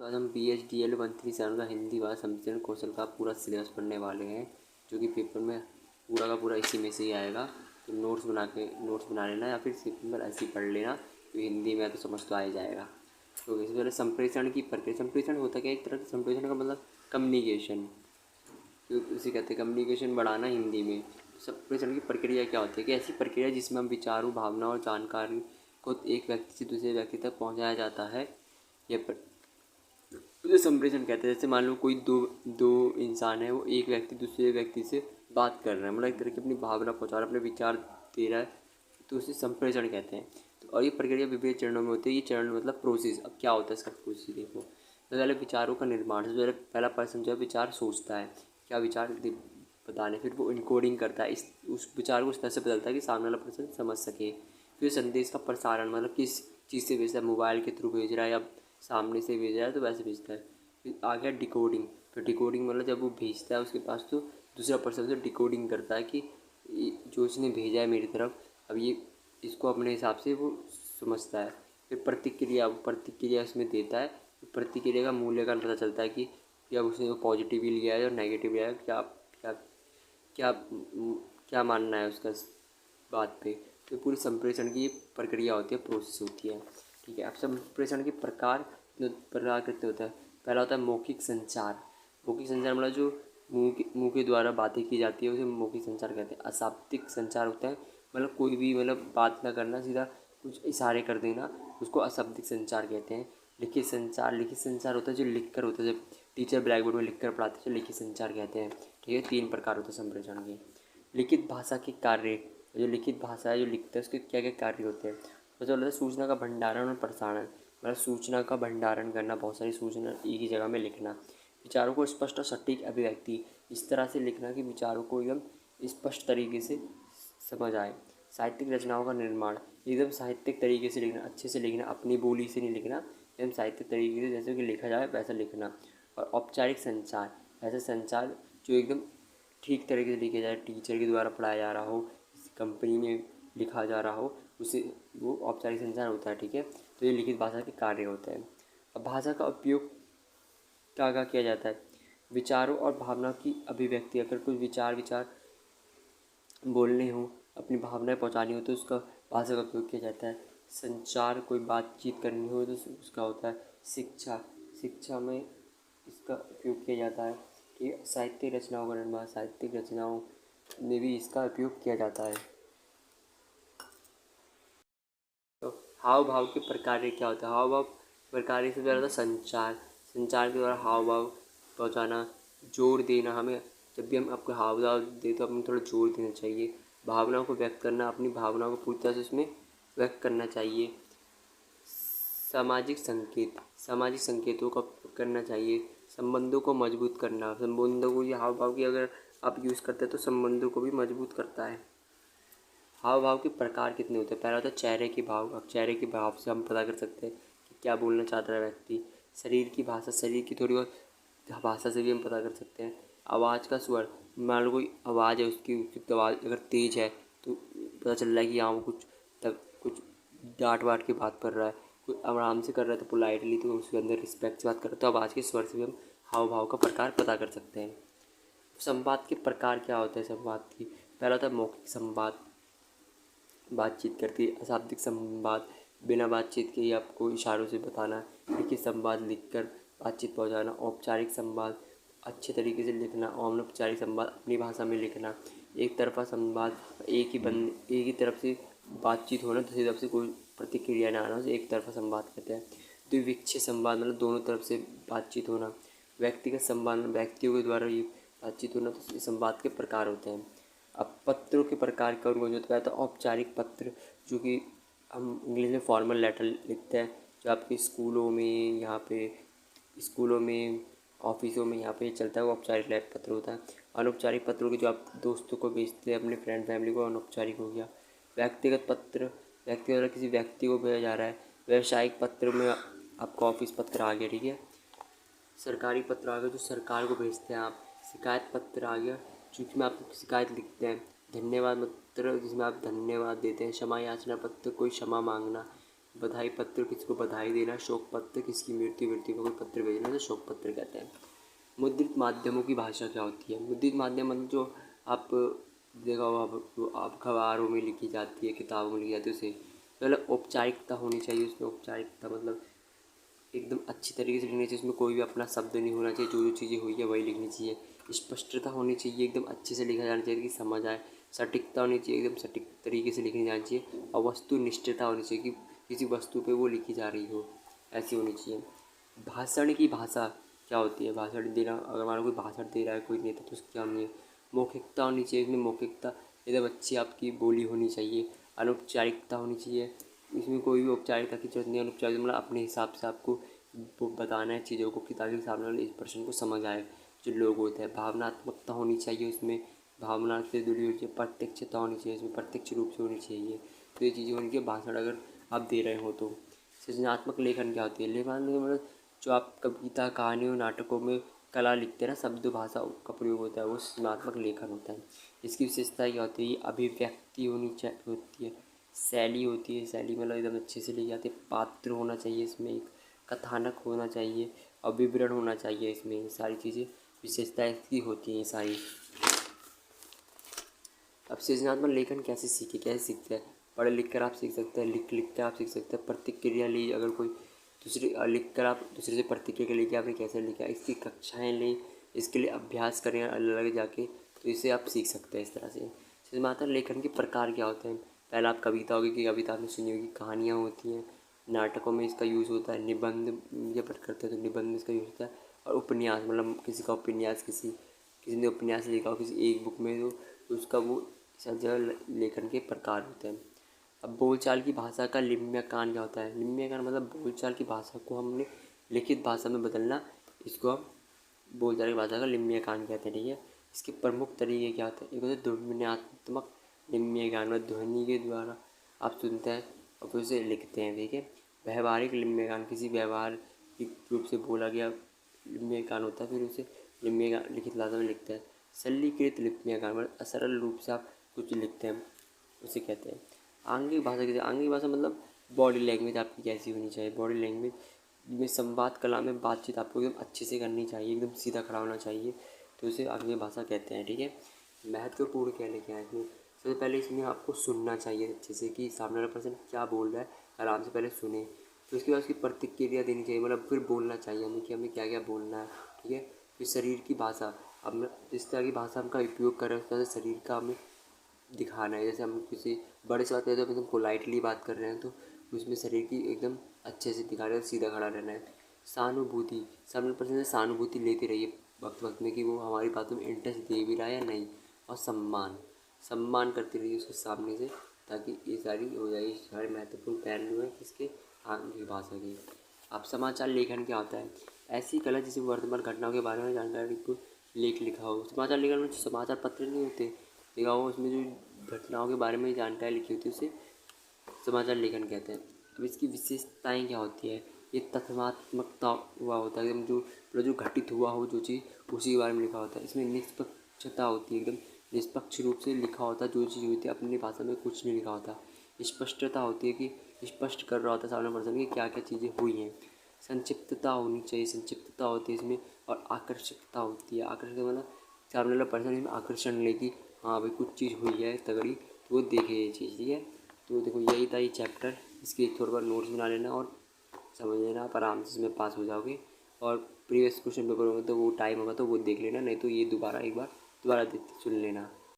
तो आज हम BHDL 137 का हिंदी भाषा संप्रेषण कौशल का पूरा सिलेबस पढ़ने वाले हैं, जो कि पेपर में पूरा का पूरा इसी में से ही आएगा। तो नोट्स बना लेना या फिर सिंपल ऐसे ही पढ़ लेना, तो हिंदी में तो समझ तो आ ही जाएगा। तो इससे पहले संप्रेषण की प्रक्रिया। संप्रेषण होता क्या है? एक तरह का संप्रेषण का मतलब कम्युनिकेशन, तो उसे कहते हैं कम्युनिकेशन बढ़ाना हिंदी में। संप्रेषण की प्रक्रिया क्या होती है कि ऐसी प्रक्रिया जिसमें हम विचारों, भावनाओं और जानकारी को एक व्यक्ति से दूसरे व्यक्ति तक पहुंचाया जाता है, यह उसे संप्रेषण कहते हैं। जैसे मान लो कोई दो इंसान है, वो एक व्यक्ति दूसरे व्यक्ति से बात कर रहा है, मतलब एक तरह की अपनी भावना पहुंचा रहा है, अपने विचार दे रहा है, तो उसे संप्रेषण कहते हैं। तो और ये प्रक्रिया विभिन्न चरणों में होती है। ये चरण मतलब प्रोसेस। अब क्या होता है इसका प्रोसेस देखो। तो पहले विचारों का निर्माण। सबसे पहले पहला पर्सन जो है विचार सोचता है, क्या विचार बताने, फिर वो इनकोडिंग करता है, इस उस विचार को इस तरह से बदलता है कि सामने वाला पर्सन समझ सके। फिर संदेश का प्रसारण, मतलब किस चीज़ से भेजता है, मोबाइल के थ्रू भेज रहा है या सामने से भेज रहा है तो वैसे भेजता है। फिर आ गया डिकोडिंग। तो डिकोडिंग मतलब जब वो भेजता है उसके पास, तो दूसरा पर्सन उसे डिकोडिंग करता है कि जो इसने भेजा है मेरी तरफ, अब ये इसको अपने हिसाब से वो समझता है। फिर प्रतिक्रिया, वो प्रतिक्रिया उसमें देता है। प्रतिक्रिया का मूल्यांकन पता चलता है कि क्या उसने पॉजिटिवली लिया है और नेगेटिव लिया है, क्या क्या क्या क्या मानना है उसका इस बात पे। तो पूरी संप्रेषण की प्रक्रिया होती है, प्रोसेस होती है। ठीक है। अब संप्रेषण के प्रकार कितने होता है? पहला होता है मौखिक संचार। मौखिक संचार मतलब जो मुंह के द्वारा बातें की जाती है उसे मौखिक संचार कहते हैं। अशाब्दिक संचार होता है, मतलब कोई भी मतलब बात ना करना, सीधा कुछ इशारे कर देना, उसको अशाब्दिक संचार कहते हैं। लिखित संचार। लिखित संचार होता है जो लिख कर होता है, जब टीचर ब्लैक बोर्ड में लिख कर पढ़ाते हैं तो लिखित संचार कहते हैं। ठीक है। 3 प्रकार होते हैं संप्रेषण के। लिखित भाषा के कार्य। जो लिखित भाषा है, जो लिखता है, उसके क्या क्या कार्य होते हैं? तो होता है सूचना का भंडारण और प्रसारण, मतलब सूचना का भंडारण करना, बहुत सारी सूचना एक ही जगह में लिखना। विचारों को स्पष्ट और सटीक अभिव्यक्ति, इस तरह से लिखना कि विचारों को एकदम स्पष्ट तरीके से समझ आए। साहित्यिक रचनाओं का निर्माण, एकदम साहित्यिक तरीके से लिखना, अच्छे से लिखना, अपनी बोली से नहीं लिखना, एकदम साहित्यिक तरीके से जैसे कि लिखा जाए वैसा लिखना। और औपचारिक संचार, ऐसा संचार जो एकदम ठीक तरीके से लिखा जाए, टीचर के द्वारा पढ़ाया जा रहा हो, किसी कंपनी में लिखा जा रहा हो, उसे वो औपचारिक संचार होता है। ठीक है। तो ये लिखित भाषा के कार्य होते हैं। अब भाषा का उपयोग क्या क्या किया जाता है? विचारों और भावनाओं की अभिव्यक्ति। अगर कुछ विचार बोलने हो, अपनी भावनाएं पहुंचानी हो, तो उसका भाषा का उपयोग किया जाता है। संचार, कोई बातचीत करनी हो तो उसका होता है। शिक्षा। शिक्षा में इसका उपयोग किया जाता है कि साहित्यिक रचनाओं का निर्माण, साहित्यिक रचनाओं में भी इसका उपयोग किया जाता है। तो हाव भाव के प्रकार क्या होता है? हाव भाव प्रकार से पहले होता है संचार। संचार के द्वारा हाव भाव पहुँचाना, जोर देना। हमें जब भी हम आपको हाव भाव दे तो हमें थोड़ा जोर देना चाहिए। भावनाओं को व्यक्त करना, अपनी भावनाओं को पूरी तरह से उसमें व्यक्त करना चाहिए। सामाजिक संकेत, सामाजिक संकेतों का उपयोग करना चाहिए। संबंधों को मजबूत करना, संबंधों को, ये हाव भाव की अगर आप यूज़ करते हैं तो संबंधों को भी मजबूत करता है। हाव भाव के प्रकार कितने होते हैं? पहला होता है चेहरे के भाव। अब चेहरे के भाव से हम पता कर सकते हैं कि क्या बोलना चाहता है व्यक्ति। शरीर की भाषा, शरीर की थोड़ी बहुत भाषा से भी हम पता कर सकते हैं। आवाज़ का स्वर, मान लो कोई आवाज़ है, उसकी आवाज़ अगर तेज़ है तो पता चल रहा है कि हाँ वो कुछ डांट वाट के बात कर रहा है। कोई आराम से कर रहा है तो पोलाइटली, तो उसके अंदर रिस्पेक्ट से बात कर रहा है, तो आवाज़ के स्वर से भी हम हाव भाव का प्रकार पता कर सकते हैं। संवाद के प्रकार क्या होते हैं? संवाद की पहला होता है मौखिक संवाद, बातचीत करती है। अशाब्दिक संवाद, बिना बातचीत के ही आपको इशारों से बताना। लिखित संवाद, लिखकर बातचीत पहुंचाना। औपचारिक संवाद, अच्छे तरीके से लिखना। अनौपचारिक संवाद, अपनी भाषा में लिखना। एक तरफा संवाद, एक ही तरफ से बातचीत होना, दूसरी तरफ से कोई प्रतिक्रिया ना आना, उसे एक तरफा संवाद कहते हैं। द्विपक्षीय संवाद मतलब दोनों तरफ से बातचीत होना। व्यक्तिगत संवाद, व्यक्तियों के द्वारा ये बातचीत होना। तो संवाद के प्रकार होते हैं। अब पत्रों के प्रकार का उनको जो बताया था, औपचारिक पत्र, जो कि हम इंग्लिश में फॉर्मल लेटर लिखते हैं, जो आपके स्कूलों में, यहाँ पे स्कूलों में, ऑफिसों में, यहाँ पे चलता है, वो औपचारिक पत्र होता है। अनौपचारिक पत्रों के जो आप दोस्तों को भेजते हैं, अपने फ्रेंड फैमिली को, अनौपचारिक हो गया। व्यक्तिगत पत्र, व्यक्तिगत द्वारा किसी व्यक्ति को भेजा जा रहा है। व्यावसायिक पत्र में आपका ऑफिस पत्र आ गया। ठीक है। सरकारी पत्र आ गया, जो सरकार को भेजते हैं आप। शिकायत पत्र आ गया, जिसमें आप शिकायत लिखते हैं। धन्यवाद पत्र, जिसमें आप धन्यवाद देते हैं। क्षमा याचना पत्र, कोई क्षमा मांगना। बधाई पत्र किसी को बधाई देना, शोक पत्र किसकी मृत्यु का कोई पत्र भेजना तो शोक पत्र कहते हैं। मुद्रित माध्यमों की भाषा क्या होती है? मुद्रित माध्यम मतलब जो आप देखा होगा, आप अखबारों में लिखी जाती है, किताबों में लिखी जाती है, उसे पहले औपचारिकता होनी चाहिए उसमें। औपचारिकता मतलब एकदम अच्छी तरीके से लिखनी चाहिए, उसमें कोई भी अपना शब्द नहीं होना चाहिए, जो जो चीज़ें हुई है वही लिखनी चाहिए। स्पष्टता होनी चाहिए, एकदम अच्छे से लिखा जाना चाहिए कि समझ आए। सटीकता होनी चाहिए, एकदम सटीक तरीके से लिखनी जानी चाहिए। और वस्तुनिष्ठता होनी चाहिए कि किसी वस्तु पे वो लिखी जा रही हो, ऐसी होनी चाहिए। भाषण की भाषा क्या होती है? भाषण देना, अगर मान लो कोई भाषण दे रहा है कोई नेता, तो उसकी क्या होनी है? मौखिकता होनी चाहिए, इसमें मौखिकता एकदम अच्छी आपकी बोली होनी चाहिए। अनौपचारिकता होनी चाहिए, इसमें कोई भी औपचारिकता की जरूरत नहीं है। अनौपचारिक मतलब अपने हिसाब से आपको वो बताना है चीज़ों को कि ताकि सामने वाले इस पर्सन को समझ आए जो लोग होते हैं। भावनात्मकता होनी चाहिए उसमें, भावना से जुड़ी हुई चाहिए। प्रत्यक्षता होनी चाहिए, इसमें प्रत्यक्ष रूप से होनी चाहिए। तो ये चीज़ें होनी चाहिए भाषण अगर आप दे रहे हो तो। सृजनात्मक लेखन क्या होती है? लेखन मतलब जो आप कविता, कहानियों, नाटकों में कला लिखते हैं ना, शब्द भाषा का प्रयोग होता है, वो सृजनात्मक लेखन होता है। इसकी विशेषता क्या होती है? अभिव्यक्ति होती है, शैली होती है। शैली मतलब एकदम अच्छे से लिखी जाती है। पात्र होना चाहिए इसमें, एक कथानक होना चाहिए और विवरण होना चाहिए इसमें। ये सारी चीज़ें विशेषताएं इसकी होती हैं ये सारी। अब सृजनात्मक लेखन कैसे सीखते हैं? पढ़ लिख कर आप सीख सकते हैं, लिख कर आप सीख सकते हैं। प्रतिक्रिया ली, अगर कोई दूसरे लिख कर आप दूसरे से प्रतिक्रिया लेके आपने कैसे लिखा, इसकी कक्षाएं लें, इसके लिए अभ्यास करें अलग अलग जाके, तो इसे आप सीख सकते हैं इस तरह से। सृजनात्मक लेखन के प्रकार क्या होते हैं? पहला आप कविता होगी कि कविता आपने सुनी होगी, कहानियाँ होती हैं, नाटकों में इसका यूज़ होता है, निबंध जब करते हैं तो निबंध में इसका यूज़ होता है, और उपन्यास मतलब किसी का उपन्यास, किसी किसी ने उपन्यास लिखा हो किसी एक बुक में, तो उसका वो सजल लेखन के प्रकार होते हैं। अब बोलचाल की भाषा का लिम्यकान क्या होता है? लिम्यकान मतलब बोलचाल की भाषा को हमने लिखित भाषा में बदलना, इसको हम बोलचाल की भाषा का लिम्यकान कहते हैं। ठीक है, इसके प्रमुख तरीके क्या होते हैं? एक होता है ध्वन्यात्मक लिम्यकान में ध्वनि के द्वारा आप सुनते हैं और फिर उसे लिखते हैं। ठीक है, व्यवहारिक लिम्यकान किसी व्यवहारिक रूप से बोला गया लिम्यकान होता है, फिर उसे लिम्यकान लिखित भाषा में लिखते हैं। सरलीकृत लिम्यकान मतलब सरल रूप से आप कुछ लिखते हैं, उसे कहते हैं। आंगिक भाषा कैसे? आंगिक भाषा मतलब बॉडी लैंग्वेज आपकी कैसी होनी चाहिए? बॉडी लैंग्वेज में संवाद कला में बातचीत आपको एकदम अच्छे से करनी चाहिए, एकदम सीधा खड़ा होना चाहिए, तो उसे आंगिक भाषा कहते हैं। ठीक है, महत्वपूर्ण क्या लेके आए इसमें? सबसे पहले इसमें आपको सुनना चाहिए अच्छे से कि सामने वाला पर्सन क्या बोल रहा है, आराम से पहले सुने। तो उसके बाद उसकी प्रतिक्रिया देनी चाहिए, मतलब फिर बोलना चाहिए हमें कि हमें क्या क्या बोलना है। ठीक है, फिर शरीर की भाषा, अब जिस तरह की भाषा हम का उपयोग कर रहे हैं उस तरह से शरीर का हमें दिखाना है। जैसे हम किसी बड़े से बात करें तो एकदम पोलाइटली बात कर रहे हैं, तो उसमें शरीर की एकदम अच्छे से दिखा रहे हैं, सीधा खड़ा रहना है। सहानुभूति, सामने पर्सन से सहानुभूति लेते रहिए वक्त वक्त में कि वो हमारी बातों में इंटरेस्ट दे भी रहा है या नहीं। और सम्मान, सम्मान करते रहिए उसके सामने से, ताकि ये सारी हो जाए। सारे महत्वपूर्ण पहलू हैं किसके? आंगिक भाषा के। अब समाचार लेखन क्या होता है? ऐसी कला जिसमें वर्तमान घटनाओं के बारे में जानकारी को लेख लिखा हो। समाचार लेखन में जो समाचार पत्र नहीं होते लिखा हो, उसमें जो घटनाओं के बारे में जानकारी लिखी होती है उसे समाचार लेखन कहते हैं। अब इसकी विशेषताएं क्या होती है? ये तथ्यात्मकता हुआ होता है, एकदम जो घटित हुआ हो जो चीज़ उसी के बारे में लिखा होता है। इसमें निष्पक्षता होती है, एकदम निष्पक्ष रूप से लिखा होता है, जो चीज़ हुई थी अपनी भाषा में कुछ नहीं लिखा होता। स्पष्टता होती है कि स्पष्ट कर रहा होता है सामने पर्सन की क्या क्या चीज़ें हुई हैं। संक्षिप्तता होनी चाहिए, संक्षिप्तता होती है इसमें। और आकर्षकता होती है, आकर्षक मतलब सामने वाला पर्सन इसमें आकर्षण लेगी, हाँ भाई कुछ चीज़ हुई है तगड़ी, तो वो देखे ये चीज़। ठीक है, तो देखो यही था ये चैप्टर, इसके थोड़ा बहुत नोट्स बना लेना और समझ लेना, आप आराम से इसमें पास हो जाओगे। और प्रीवियस क्वेश्चन पेपर होगा तो वो टाइम होगा तो वो देख लेना, नहीं तो ये दोबारा एक बार दोबारा सुन लेना।